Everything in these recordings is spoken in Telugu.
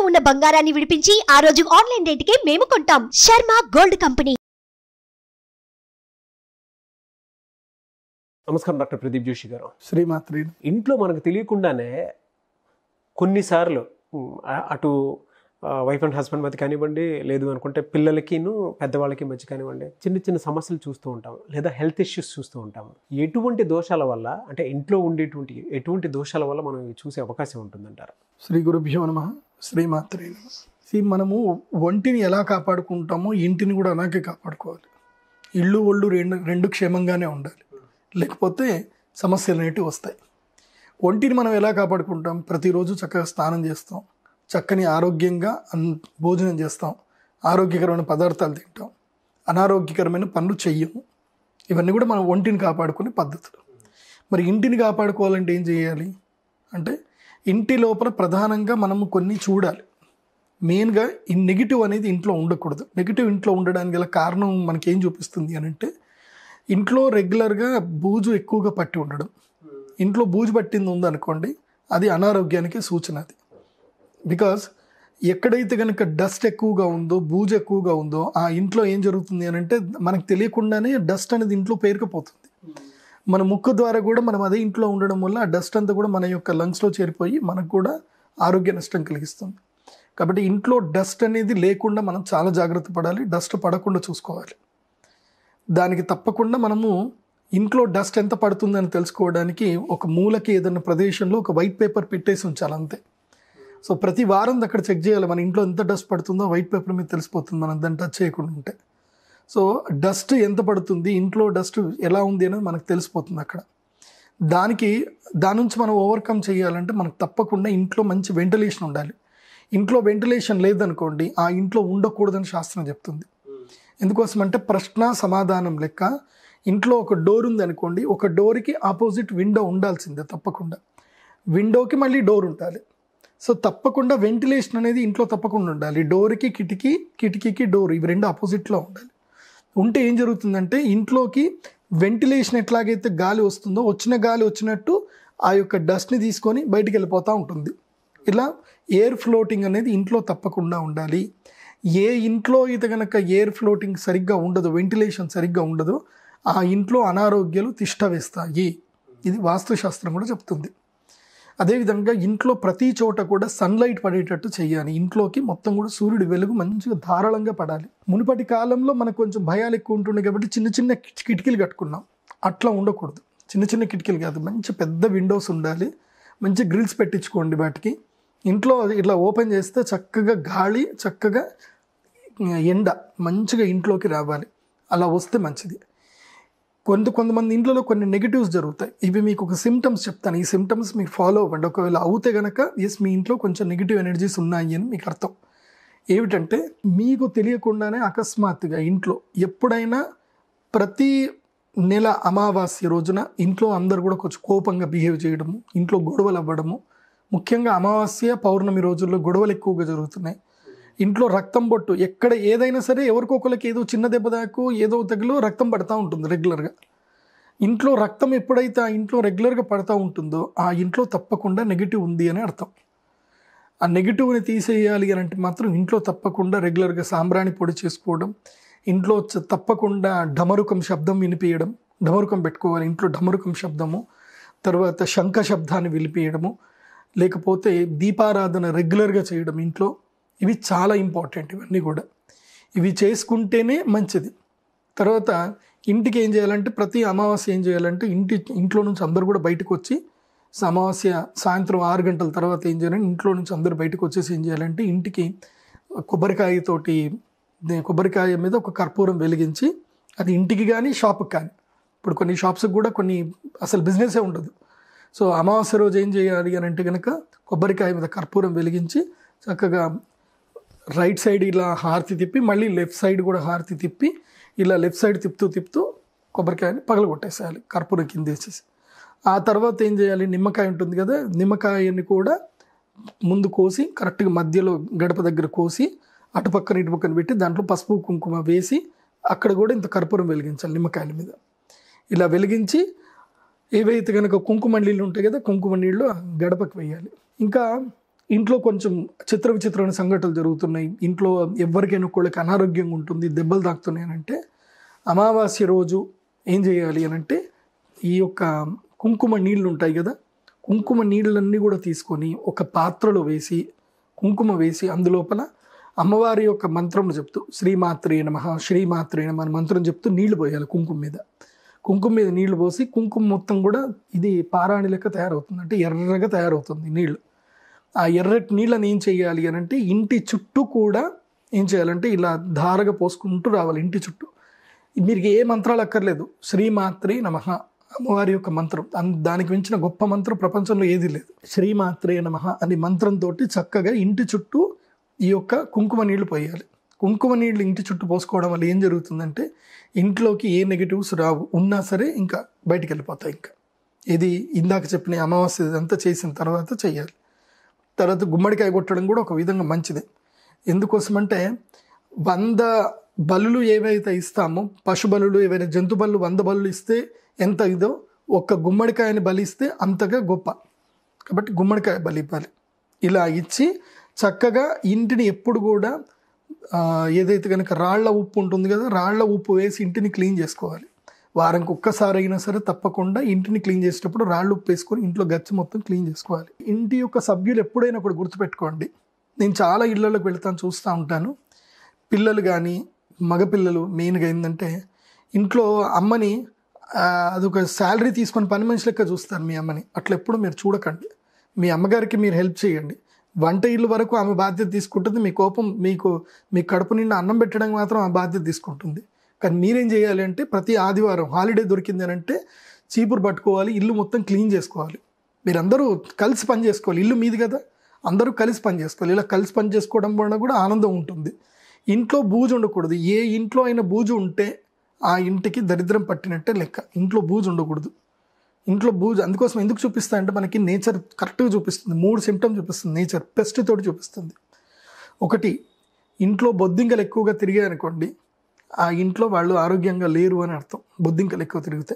ఉన్న బంగారాన్ని విడిపించి ఆ రోజు ఆన్లైన్ రేటుకే మేము కొంటాం. Sharma gold company. నమస్కారం డాక్టర్ ప్రదీప్ జోషి గారు. శ్రీమాత్రి. ఇంట్లో మనకు తెలియకుండానే కొన్నిసార్లు అటు వైఫ్ అండ్ హస్బెండ్ మధ్య కానివ్వండి, లేదు అనుకుంటే పిల్లలకిను పెద్దవాళ్ళకి మధ్య కానివ్వండి, చిన్న చిన్న సమస్యలు చూస్తూ ఉంటాం, లేదా హెల్త్ ఇష్యూస్ చూస్తూ ఉంటాం. ఎటువంటి దోషాల వల్ల, అంటే ఇంట్లో ఉండేటువంటి ఎటువంటి దోషాల వల్ల మనం చూసే అవకాశం ఉంటుందంటారు? శ్రీ గురుభ్యో నమః. శ్రీమాత్రి. మనము ఒంటిని ఎలా కాపాడుకుంటామో ఇంటిని కూడా అలాగే కాపాడుకోవాలి. ఇల్లు ఒళ్ళు రెండు క్షేమంగానే ఉండాలి, లేకపోతే సమస్యలు అనేటివి వస్తాయి. ఒంటిని మనం ఎలా కాపాడుకుంటాం? ప్రతిరోజు చక్కగా స్నానం చేస్తాం, చక్కని ఆరోగ్యంగా భోజనం చేస్తాం, ఆరోగ్యకరమైన పదార్థాలు తింటాం, అనారోగ్యకరమైన పనులు చెయ్యము. ఇవన్నీ కూడా మనం ఒంటిని కాపాడుకునే పద్ధతులు. మరి ఇంటిని కాపాడుకోవాలంటే ఏం చేయాలి అంటే, ఇంటి లోపల ప్రధానంగా మనము కొన్ని చూడాలి. మెయిన్గా ఈ నెగిటివ్ అనేది ఇంట్లో ఉండకూడదు. నెగిటివ్ ఇంట్లో ఉండడానికి గల కారణం మనకేం చూపిస్తుంది అని అంటే, ఇంట్లో రెగ్యులర్గా బూజు ఎక్కువగా పట్టి ఉండడం. ఇంట్లో బూజు పట్టింది ఉందనుకోండి, అది అనారోగ్యానికి సూచన. అది బికాజ్ ఎక్కడైతే కనుక డస్ట్ ఎక్కువగా ఉందో, బూజు ఎక్కువగా ఉందో, ఆ ఇంట్లో ఏం జరుగుతుంది అని అంటే, మనకు తెలియకుండానే డస్ట్ అనేది ఇంట్లో పేరుకుపోతుంది. మన ముక్కు ద్వారా కూడా మనం అదే ఇంట్లో ఉండడం వల్ల ఆ డస్ట్ అంతా కూడా మన యొక్క లంగ్స్లో చేరిపోయి మనకు కూడా ఆరోగ్య నష్టం కలిగిస్తుంది. కాబట్టి ఇంట్లో డస్ట్ అనేది లేకుండా మనం చాలా జాగ్రత్త పడాలి. డస్ట్ పడకుండా చూసుకోవాలి. దానికి తప్పకుండా మనము ఇంట్లో డస్ట్ ఎంత పడుతుందని తెలుసుకోవడానికి ఒక మూలకి ఏదైనా ప్రదేశంలో ఒక వైట్ పేపర్ పెట్టేసి ఉంచాలి, అంతే. సో ప్రతి వారం అక్కడ చెక్ చేయాలి, మన ఇంట్లో ఎంత డస్ట్ పడుతుందో వైట్ పేపర్ మీద తెలిసిపోతుంది మనం దాన్ని టచ్ చేయకుండా ఉంటే. సో డస్ట్ ఎంత పడుతుంది, ఇంట్లో డస్ట్ ఎలా ఉంది అనేది మనకు తెలిసిపోతుంది అక్కడ. దాని నుంచి మనం ఓవర్కమ్ చేయాలంటే మనకు తప్పకుండా ఇంట్లో మంచి వెంటిలేషన్ ఉండాలి. ఇంట్లో వెంటిలేషన్ లేదనుకోండి, ఆ ఇంట్లో ఉండకూడదని శాస్త్రం చెప్తుంది. ఎందుకోసం అంటే, ప్రశ్న సమాధానం లెక్క ఇంట్లో ఒక డోర్ ఉంది అనుకోండి, ఒక డోర్కి ఆపోజిట్ విండో ఉండాల్సిందే తప్పకుండా. విండోకి మళ్ళీ డోర్ ఉండాలి. సో తప్పకుండా వెంటిలేషన్ అనేది ఇంట్లో తప్పకుండా ఉండాలి. డోర్కి కిటికీ, కిటికీకి డోర్, ఇవి రెండు ఆపోజిట్లో ఉండాలి. ఉంటే ఏం జరుగుతుందంటే, ఇంట్లోకి వెంటిలేషన్ ఎట్లాగైతే గాలి వస్తుందో, వచ్చిన గాలి వచ్చినట్టు ఆ యొక్క డస్ట్ని తీసుకొని బయటికి వెళ్ళిపోతూ ఉంటుంది. ఇలా ఎయిర్ ఫ్లోటింగ్ అనేది ఇంట్లో తప్పకుండా ఉండాలి. ఏ ఇంట్లో అయితే కనుక ఎయిర్ ఫ్లోటింగ్ సరిగ్గా ఉండదో, వెంటిలేషన్ సరిగ్గా ఉండదో, ఆ ఇంట్లో అనారోగ్యాలు తిష్ట వేస్తాయి. ఇది వాస్తుశాస్త్రం కూడా చెప్తుంది. అదేవిధంగా ఇంట్లో ప్రతి చోట కూడా సన్లైట్ పడేటట్టు చేయాలి. ఇంట్లోకి మొత్తం కూడా సూర్యుడి వెలుగు మంచిగా ధారాళంగా పడాలి. మునుపటి కాలంలో మనకు కొంచెం భయాలు ఎక్కువ ఉంటుండే కాబట్టి చిన్న చిన్న కిటికీలు కట్టుకున్నాం. అట్లా ఉండకూడదు. చిన్న చిన్న కిటికీలు కాదు, మంచి పెద్ద విండోస్ ఉండాలి. మంచి గ్రిల్స్ పెట్టించుకోండి వాటికి. ఇంట్లో ఇట్లా ఓపెన్ చేస్తే చక్కగా గాలి, చక్కగా ఎండ మంచిగా ఇంట్లోకి రావాలి. అలా వస్తే మంచిది. కొంతమంది ఇంట్లో కొన్ని నెగిటివ్స్ జరుగుతాయి. ఇవి మీకు ఒక సిమ్టమ్స్ చెప్తాను. ఈ సిమ్టమ్స్ మీరు ఫాలో అవ్వండి. ఒకవేళ అవుతే కనుక ఎస్, మీ ఇంట్లో కొంచెం నెగిటివ్ ఎనర్జీస్ ఉన్నాయి అని మీకు అర్థం. ఏమిటంటే, మీకు తెలియకుండానే అకస్మాత్తుగా ఇంట్లో ఎప్పుడైనా ప్రతి నెల అమావాస్య రోజున ఇంట్లో అందరూ కూడా కొంచెం కోపంగా బిహేవ్ చేయడము, ఇంట్లో గొడవలు అవ్వడము. ముఖ్యంగా అమావాస్య, పౌర్ణమి రోజుల్లో గొడవలు ఎక్కువగా జరుగుతున్నాయి. ఇంట్లో రక్తం బొట్టు ఎక్కడ ఏదైనా సరే ఎవరికొకరికి ఏదో చిన్న దెబ్బ దాకు ఏదో తగిలో రక్తం పడతా ఉంటుంది రెగ్యులర్గా. ఇంట్లో రక్తం ఎప్పుడైతే ఆ ఇంట్లో రెగ్యులర్గా పడతా ఉంటుందో, ఆ ఇంట్లో తప్పకుండా నెగిటివ్ ఉంది అని అర్థం. ఆ నెగిటివ్ని తీసేయాలి అని అంటే మాత్రం ఇంట్లో తప్పకుండా రెగ్యులర్గా సాంబ్రాణి పొడి చేసుకోవడం, ఇంట్లో తప్పకుండా ఢమరుకం శబ్దం వినిపించడం. ఢమరుకం పెట్టుకోవాలి ఇంట్లో, ఢమరుకం శబ్దము. తర్వాత శంఖ శబ్దాన్ని వినిపించడము, లేకపోతే దీపారాధన రెగ్యులర్గా చేయడం ఇంట్లో. ఇవి చాలా ఇంపార్టెంట్. ఇవన్నీ కూడా ఇవి చేసుకుంటేనే మంచిది. తర్వాత ఇంటికి ఏం చేయాలంటే, ప్రతి అమావాస్య ఏం చేయాలంటే, ఇంట్లో నుంచి అందరూ కూడా బయటకు వచ్చి, అమావాస్య సాయంత్రం 6 గంటల తర్వాత ఏం చేయాలంటే, ఇంట్లో నుంచి అందరూ బయటకు వచ్చేసి ఏం చేయాలంటే, ఇంటికి కొబ్బరికాయ మీద ఒక కర్పూరం వెలిగించి, అది ఇంటికి కానీ షాప్కి కానీ, ఇప్పుడు కొన్ని షాప్స్కి కూడా కొన్ని అసలు బిజినెసే ఉండదు. సో అమావాస్య రోజు ఏం చేయాలి అని అంటే కనుక, కొబ్బరికాయ మీద కర్పూరం వెలిగించి చక్కగా రైట్ సైడ్ ఇలా హారతి తిప్పి, మళ్ళీ లెఫ్ట్ సైడ్ కూడా హారతి తిప్పి, ఇలా లెఫ్ట్ సైడ్ తిప్పుతూ కొబ్బరికాయని పగలగొట్టేసేయాలి కర్పూరం కింద వేసేసి. ఆ తర్వాత ఏం చేయాలి, నిమ్మకాయ ఉంటుంది కదా, నిమ్మకాయని కూడా ముందు కోసి కరెక్ట్గా మధ్యలో గడప దగ్గర కోసి అటుపక్కన ఇటుపక్కన పెట్టి దాంట్లో పసుపు కుంకుమ వేసి అక్కడ కూడా ఇంత కర్పూరం వెలిగించాలి నిమ్మకాయల మీద. ఇలా వెలిగించి ఏవైతే కనుక కుంకుమ నీళ్ళు ఉంటాయి కదా, కుంకుమ నీళ్ళు గడపకి వేయాలి. ఇంకా ఇంట్లో కొంచెం చిత్ర విచిత్రమైన సంఘటనలు జరుగుతున్నాయి, ఇంట్లో ఎవరికైనా ఒకళ్ళకి అనారోగ్యంగా ఉంటుంది, దెబ్బలు తాకుతున్నాయి అంటే అమావాస్య రోజు ఏం చేయాలి అని అంటే ఈ యొక్క కుంకుమ నీళ్ళు ఉంటాయి కదా, కుంకుమ నీళ్ళన్నీ కూడా తీసుకొని ఒక పాత్రలో వేసి కుంకుమ వేసి అందులోపల అమ్మవారి యొక్క మంత్రం చెప్తూ శ్రీమాత్రే నమః శ్రీమాత్రే నమః అని మంత్రం చెప్తూ నీళ్లు పోయాలి. కుంకుమ మీద నీళ్లు పోసి కుంకుమ మొత్తం కూడా ఇది పారాణి లెక్క తయారవుతుంది, అంటే ఎర్రగా తయారవుతుంది నీళ్ళు. ఆ ఎర్రటి నీళ్ళని ఏం చేయాలి అని అంటే ఇంటి చుట్టూ కూడా ఏం చేయాలంటే ఇలా ధారగా పోసుకుంటూ రావాలి ఇంటి చుట్టూ. మీరు ఏ మంత్రాలు అక్కర్లేదు, శ్రీమాత్రే నమః అమ్మవారి యొక్క మంత్రం, దానికి మించిన గొప్ప మంత్రం ప్రపంచంలో ఏది లేదు. శ్రీమాత్రే నమః అనే మంత్రంతో చక్కగా ఇంటి చుట్టూ ఈ యొక్క కుంకుమ నీళ్లు పోయాలి. కుంకుమ నీళ్ళు ఇంటి చుట్టూ పోసుకోవడం వల్ల ఏం జరుగుతుందంటే ఇంట్లోకి ఏ నెగిటివ్స్ రావు, ఉన్నా సరే ఇంకా బయటికి వెళ్ళిపోతాయి. ఇంకా ఇది ఇందాక చెప్పిన అమావాస్య అంతా చేసిన తర్వాత చేయాలి. తర్వాత గుమ్మడికాయ కొట్టడం కూడా ఒక విధంగా మంచిదే. ఎందుకోసమంటే 100 బలులు ఏవైతే ఇస్తామో, పశు బలులు ఏవైనా జంతు బలులు 100 బలులు ఇస్తే ఎంత ఇదో ఒక్క గుమ్మడికాయని బలిస్తే అంతగా గొప్ప. కాబట్టి గుమ్మడికాయ బలి ఇవ్వాలి. ఇలా ఇచ్చి చక్కగా ఇంటిని ఎప్పుడు కూడా ఏదైతే కనుక రాళ్ల ఉప్పు ఉంటుంది కదా, రాళ్ల ఉప్పు వేసి ఇంటిని క్లీన్ చేసుకోవాలి. వారానికి ఒక్కసారి అయినా సరే తప్పకుండా ఇంటిని క్లీన్ చేసేటప్పుడు రాళ్ళు ఉప్పు వేసుకొని ఇంట్లో గచ్చి మొత్తం క్లీన్ చేసుకోవాలి. ఇంటి యొక్క సభ్యులు ఎప్పుడైనా కూడా గుర్తుపెట్టుకోండి, నేను చాలా ఇళ్లలోకి వెళ్తాను, చూస్తూ ఉంటాను, పిల్లలు కానీ మగపిల్లలు మెయిన్గా ఏంటంటే ఇంట్లో అమ్మని అదొక శాలరీ తీసుకొని పని మనిషి లెక్క చూస్తారు మీ అమ్మని. అట్లా ఎప్పుడు మీరు చూడకండి. మీ అమ్మగారికి మీరు హెల్ప్ చేయండి. వంట ఇల్లు వరకు ఆమె బాధ్యత తీసుకుంటుంది, మీ కోపం మీ కడుపు నిండా అన్నం పెట్టడానికి మాత్రం ఆ బాధ్యత తీసుకుంటుంది. కానీ మీరేం చేయాలి అంటే ప్రతి ఆదివారం హాలిడే దొరికింది అని అంటే చీపురు పట్టుకోవాలి, ఇల్లు మొత్తం క్లీన్ చేసుకోవాలి. మీరందరూ కలిసి పని చేసుకోవాలి, ఇల్లు మీది కదా, అందరూ కలిసి పని చేసుకోవాలి. ఇలా కలిసి పని చేసుకోవడం వలన కూడా ఆనందం ఉంటుంది. ఇంట్లో బూజు ఉండకూడదు. ఏ ఇంట్లో అయినా బూజు ఉంటే ఆ ఇంటికి దరిద్రం పట్టినట్టే లెక్క. ఇంట్లో బూజు ఉండకూడదు. ఇంట్లో బూజు అందుకోసం ఎందుకు చూపిస్తా అంటే మనకి నేచర్ కరెక్ట్గా చూపిస్తుంది. 3 సిమ్టమ్స్ చూపిస్తుంది నేచర్, పెస్ట్ తోటి చూపిస్తుంది. ఒకటి, ఇంట్లో బొద్దింకలు ఎక్కువగా తిరిగాయనుకోండి, ఆ ఇంట్లో వాళ్ళు ఆరోగ్యంగా లేరు అని అర్థం. బొద్దింకలు ఎక్కువ తిరిగితే,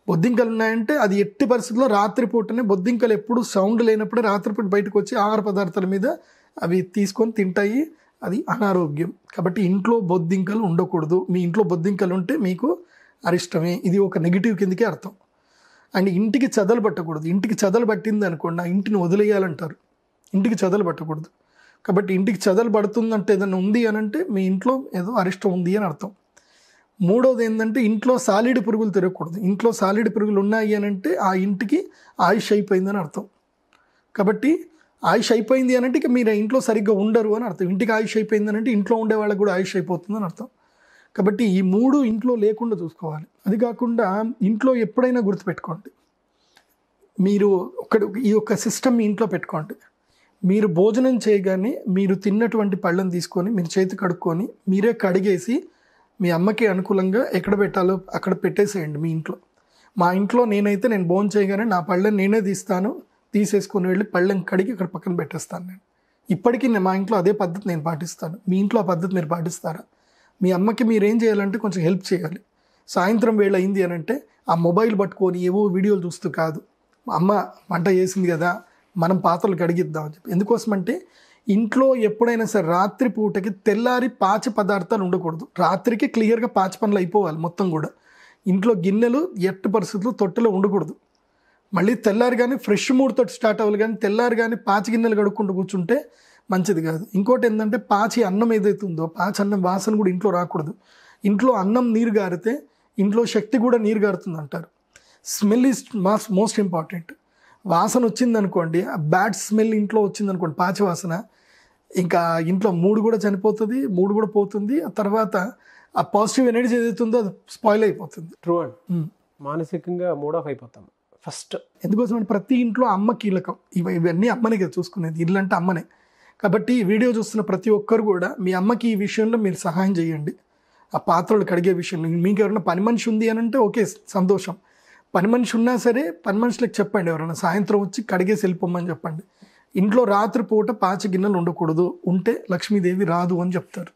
బొద్దింకలు ఉన్నాయంటే అది ఎట్టి పరిస్థితుల్లో రాత్రిపూటనే, బొద్దింకలు ఎప్పుడు సౌండ్ లేనప్పుడే రాత్రిపూట బయటకు వచ్చి ఆహార పదార్థాల మీద అవి తీసుకొని తింటాయి, అది అనారోగ్యం. కాబట్టి ఇంట్లో బొద్దింకలు ఉండకూడదు. మీ ఇంట్లో బొద్దింకలు ఉంటే మీకు అరిష్టమే, ఇది ఒక నెగిటివ్ కిందకే అర్థం. అండ్ ఇంటికి చెదలు పట్టకూడదు. ఇంటికి చెదలు పట్టింది అనుకోండి ఆ ఇంటిని వదిలేయాలంటారు. ఇంటికి చెదలు పట్టకూడదు. కాబట్టి ఇంటికి చెదలు పడుతుందంటే ఏదైనా ఉంది అని అంటే మీ ఇంట్లో ఏదో అరిష్టం ఉంది అని అర్థం. మూడోది ఏంటంటే ఇంట్లో సాలిడ్ పురుగులు తిరగకూడదు. ఇంట్లో సాలిడ్ పురుగులు ఉన్నాయి అని అంటే ఆ ఇంటికి ఆయుష్ అయిపోయిందని అర్థం. కాబట్టి ఆయుష్ అయిపోయింది అని అంటే ఇక మీరు ఇంట్లో సరిగ్గా ఉండరు అని అర్థం. ఇంటికి ఆయుష్ అయిపోయింది అని అంటే ఇంట్లో ఉండే వాళ్ళకి కూడా ఆయుష్ అయిపోతుందని అర్థం. కాబట్టి ఈ 3 ఇంట్లో లేకుండా చూసుకోవాలి. అది కాకుండా ఇంట్లో ఎప్పుడైనా గుర్తుపెట్టుకోండి, మీరు ఈ యొక్క సిస్టమ్ మీ ఇంట్లో పెట్టుకోండి. మీరు భోజనం చేయగానే మీరు తిన్నటువంటి పళ్ళను తీసుకొని మీరు చేతి కడుక్కొని మీరే కడిగేసి మీ అమ్మకి అనుకూలంగా ఎక్కడ పెట్టాలో అక్కడ పెట్టేసేయండి మీ ఇంట్లో. మా ఇంట్లో నేను భోజనం చేయగానే నా పళ్ళని నేనే తీసేసుకొని వెళ్ళి పళ్ళని కడిగి అక్కడ పక్కన పెట్టేస్తాను. నేను ఇప్పటికీ మా ఇంట్లో అదే పద్ధతి నేను పాటిస్తాను. మీ ఇంట్లో ఆ పద్ధతి మీరు పాటిస్తారా? మీ అమ్మకి మీరు ఏం చేయాలంటే కొంచెం హెల్ప్ చేయాలి. సాయంత్రం వేళ అయింది అని అంటే ఆ మొబైల్ పట్టుకొని ఏవో వీడియోలు చూస్తూ కాదు, అమ్మ వంట చేసింది కదా మనం పాత్రలు కడిగిద్దాం అని చెప్పి. ఎందుకోసమంటే ఇంట్లో ఎప్పుడైనా సరే రాత్రి పూటకి తెల్లారి పాచి పదార్థాలు ఉండకూడదు. రాత్రికి క్లియర్గా పాచి పనులు అయిపోవాలి మొత్తం కూడా. ఇంట్లో గిన్నెలు ఎట్టి పరిస్థితుల్లో తొట్టెలో ఉండకూడదు. మళ్ళీ తెల్లారి కానీ ఫ్రెష్ మూడ్తో స్టార్ట్ అవ్వాలి, కానీ తెల్లారి కానీ పాచి గిన్నెలు కడుక్కుంటూ కూర్చుంటే మంచిది కాదు. ఇంకోటి ఏంటంటే పాచి అన్నం ఏదైతే ఉందో పాచి అన్నం వాసన కూడా ఇంట్లో రాకూడదు. ఇంట్లో అన్నం నీరు గారితే ఇంట్లో శక్తి కూడా నీరు గారుతుంది అంటారు. Smell is most important. వాసన వచ్చిందనుకోండి, ఆ బ్యాడ్ స్మెల్ ఇంట్లో వచ్చిందనుకోండి, పాచి వాసన, ఇంకా ఇంట్లో మూడు కూడా చనిపోతుంది, మూడు కూడా పోతుంది. ఆ తర్వాత ఆ పాజిటివ్ ఎనర్జీ ఏదైతుందో అది స్పాయిల్ అయిపోతుంది. ట్రూ అండ్ మానసికంగా మూడ్ ఆఫ్ అయిపోతాం ఫస్ట్. ఎందుకోసం అంటే ప్రతి ఇంట్లో అమ్మ కీలకం. ఇవన్నీ అమ్మనే కదా చూసుకునేది, ఇల్లు అంటే అమ్మనే. కాబట్టి వీడియో చూస్తున్న ప్రతి ఒక్కరు కూడా మీ అమ్మకి ఈ విషయంలో మీరు సహాయం చేయండి. ఆ పాత్రలు కడిగే విషయంలో మీకు ఎవరైనా పని మనిషి ఉంది అని అంటే ఓకే, సంతోషం. పని మనిషి ఉన్నా సరే పని మనుషులకు చెప్పండి, ఎవరైనా సాయంత్రం వచ్చి కడిగేసి వెళ్ళిపోమని చెప్పండి. ఇంట్లో రాత్రిపూట పాచి గిన్నెలు ఉండకూడదు, ఉంటే లక్ష్మీదేవి రాదు అని చెప్తారు.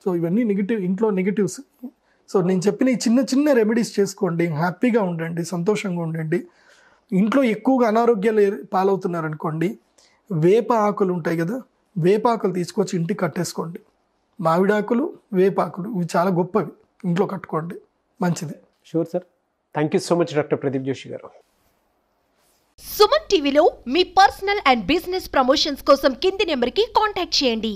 సో ఇవన్నీ ఇంట్లో నెగిటివ్స్. సో నేను చెప్పిన ఈ చిన్న చిన్న రెమెడీస్ చేసుకోండి, హ్యాపీగా ఉండండి, సంతోషంగా ఉండండి. ఇంట్లో ఎక్కువగా అనారోగ్యాలు పాలవుతున్నారనుకోండి, వేప ఆకులు ఉంటాయి కదా, వేపాకులు తీసుకొచ్చి ఇంటికి కట్టేసుకోండి. మామిడాకులు, వేపాకులు ఇవి చాలా గొప్పవి, ఇంట్లో కట్టుకోండి, మంచిది. Sure sir. Thank you so much doctor Pradeep Joshi గారు. సుమన్ టీవీలో మీ పర్సనల్ అండ్ బిజినెస్ ప్రమోషన్స్ కోసం కింది నెంబర్కి కాంటాక్ట్ చేయండి.